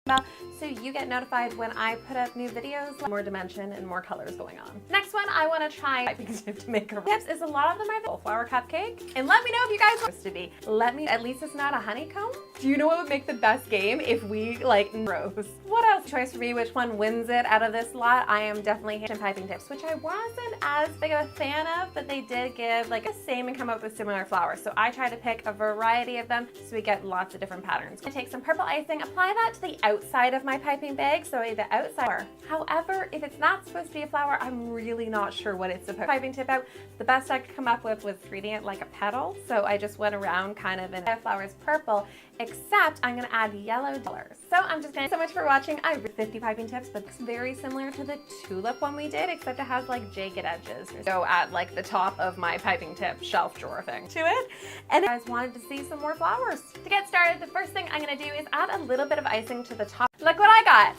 about, so you get notified when I put up new videos, more dimension and more colors going on. Next one, I want to try piping tip to make a tips is a lot of them are the flower cupcake. And let me know if you guys are supposed to be. Let me, at least it's not a honeycomb. Do you know what would make the best game if we like rose? What else? Choice for me, which one wins it out of this lot? I am definitely hitting piping tips, which I wasn't as big of a fan of, but they did give like the same and come up with similar flowers. So I try to pick a variety of them so we get lots of different patterns. I take some purple icing, apply that to the outside of my piping bag, so the outside. However, if it's not supposed to be a flower, I'm really not sure what it's supposed to be. Piping tip out, the best I could come up with was treating it like a petal. So I just went around kind of in flowers purple, except I'm gonna add yellow colors. So I'm just gonna, so much for watching. I have 50 piping tips, but it's very similar to the tulip one we did, except it has like jagged edges. So add like the top of my piping tip shelf drawer thing to it. And if you guys wanted to see some more flowers. To get started, the first thing I'm gonna do is add a little bit of icing to the top. Look what I got.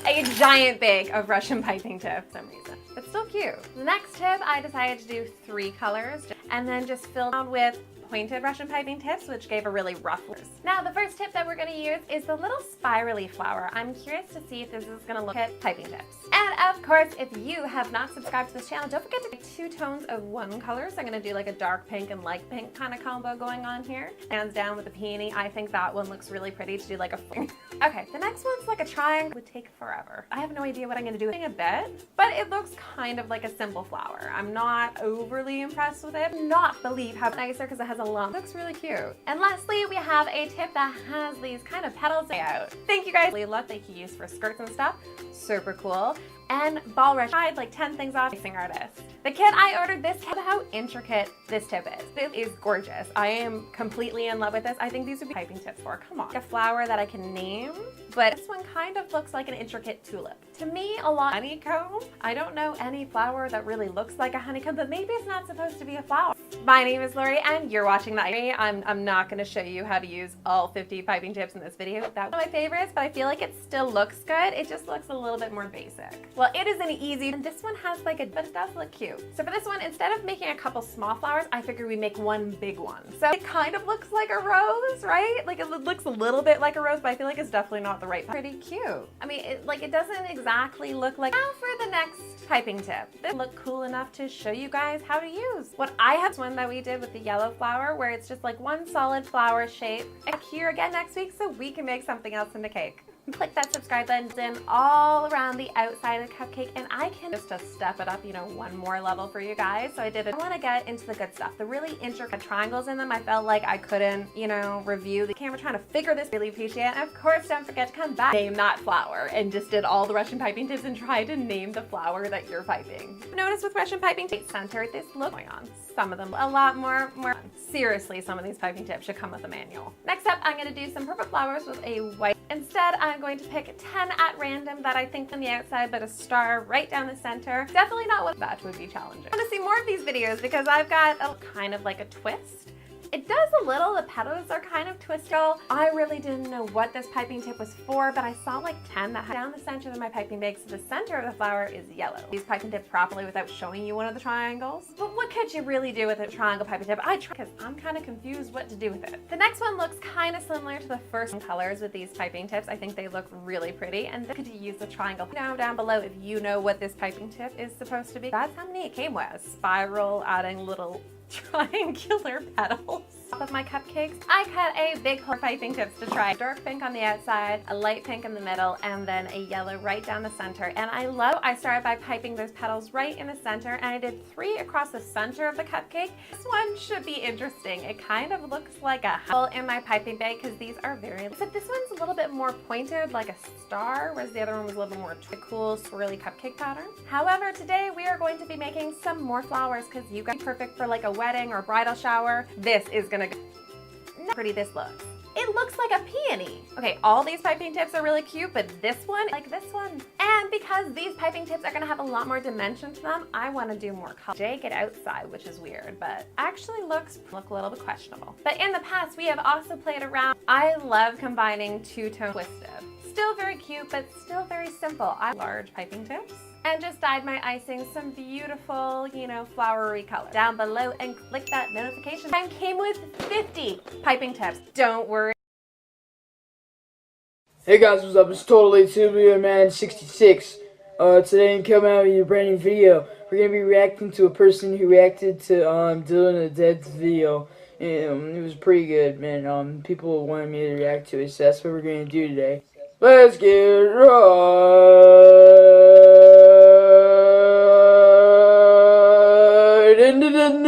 A giant bag of Russian piping tip for some reason. It's still cute. The next tip, I decided to do 3 colors and then just fill out with pointed Russian piping tips, which gave a really rough look. Now, the first tip that we're gonna use is the little spirally flower. I'm curious to see if this is gonna look at piping tips. And of course, if you have not subscribed to this channel, don't forget to get 2 tones of one color. So I'm gonna do like a dark pink and light pink kind of combo going on here. Hands down with the peony. I think that one looks really pretty to do like a Okay, the next one's like a triangle. It would take forever. I have no idea what I'm gonna do in a bit, but it looks kind of like a simple flower. I'm not overly impressed with it. Not believe how nicer because it has a lump. It looks really cute. And lastly, we have a tip that has these kind of petals out. Thank you guys. Look, they can use for skirts and stuff. Super cool. And ball rush. I had like 10 things off icing artist. The kit I ordered this tip, how intricate this tip is. It is gorgeous. I am completely in love with this. I think these would be piping tips for. Come on. A flower that I can name, but this one kind of looks like an intricate tulip. To me, a lot honeycomb. I don't know any flower that really looks like a honeycomb, but maybe it's not supposed to be a flower. My name is Lori and you're watching the I'm not gonna show you how to use all 50 piping tips in this video. That was one of my favorites, but I feel like it still looks good. It just looks a little bit more basic. Well, it isn't easy, and this one has like but it does look cute. So for this one, instead of making a couple small flowers, I figure we make one big one. So it kind of looks like a rose, right? Like it looks a little bit like a rose, but I feel like it's definitely not the right. Pretty cute. I mean, it doesn't exactly look like. Now for the next piping tip. This look cool enough to show you guys how to use. What I have one that we did with the yellow flower, where it's just like one solid flower shape. Back here again next week so we can make something else in the cake. Click that subscribe button all around the outside of the cupcake, and I can just to step it up, you know, one more level for you guys. So I did it. I want to get into the good stuff. The really intricate triangles in them, I felt like I couldn't, you know, review the camera trying to figure this. Really appreciate it. And of course, don't forget to come back, name that flower, and just did all the Russian piping tips and try to name the flower that you're piping. Notice with Russian piping tips center, this look going on. Some of them a lot more. Seriously, some of these piping tips should come with a manual. Next up, I'm going to do some purple flowers with a white. Instead, I'm going to pick 10 at random that I think on the outside, but a star right down the center. Definitely not what that would be challenging. I want to see more of these videos because I've got a kind of like a twist. It does a little, the petals are kind of twisted. I really didn't know what this piping tip was for, but I saw like 10 that had down the center of my piping bag, so the center of the flower is yellow. Use piping tip properly without showing you one of the triangles. But what could you really do with a triangle piping tip? I tried because I'm kind of confused what to do with it. The next one looks kind of similar to the first colors with these piping tips. I think they look really pretty, and then could you use the triangle? Down below if you know what this piping tip is supposed to be. That's how many it came with. Spiral, adding little triangular petals. Top of my cupcakes, I cut a big hole piping tips to try. Dark pink on the outside, a light pink in the middle, and then a yellow right down the center. And I started by piping those petals right in the center, and I did 3 across the center of the cupcake. This one should be interesting. It kind of looks like a hole in my piping bag because these are very, except this one's a little bit more pointed like a star, whereas the other one was a little more cool swirly cupcake pattern. However, today we are going to be making some more flowers because you guys are perfect for like a wedding or bridal shower. This is gonna go. How pretty this looks. It looks like a peony. Okay, all these piping tips are really cute, but this one, like this one. And because these piping tips are gonna have a lot more dimension to them, I wanna do more color. Jagged outside, which is weird, but actually look a little bit questionable. But in the past, we have also played around. I love combining two-tone twisted. Still very cute, but still very simple. I large piping tips. And just dyed my icing some beautiful, you know, flowery color. Down below and click that notification. And came with 50 piping tips. Don't worry. Hey guys, what's up? It's totally Tubular Man 66. Today I'm coming out with a brand new video. We're gonna be reacting to a person who reacted to Dylan the Dead's video. It was pretty good, man. People wanted me to react to it, so that's what we're gonna do today. Let's get right into the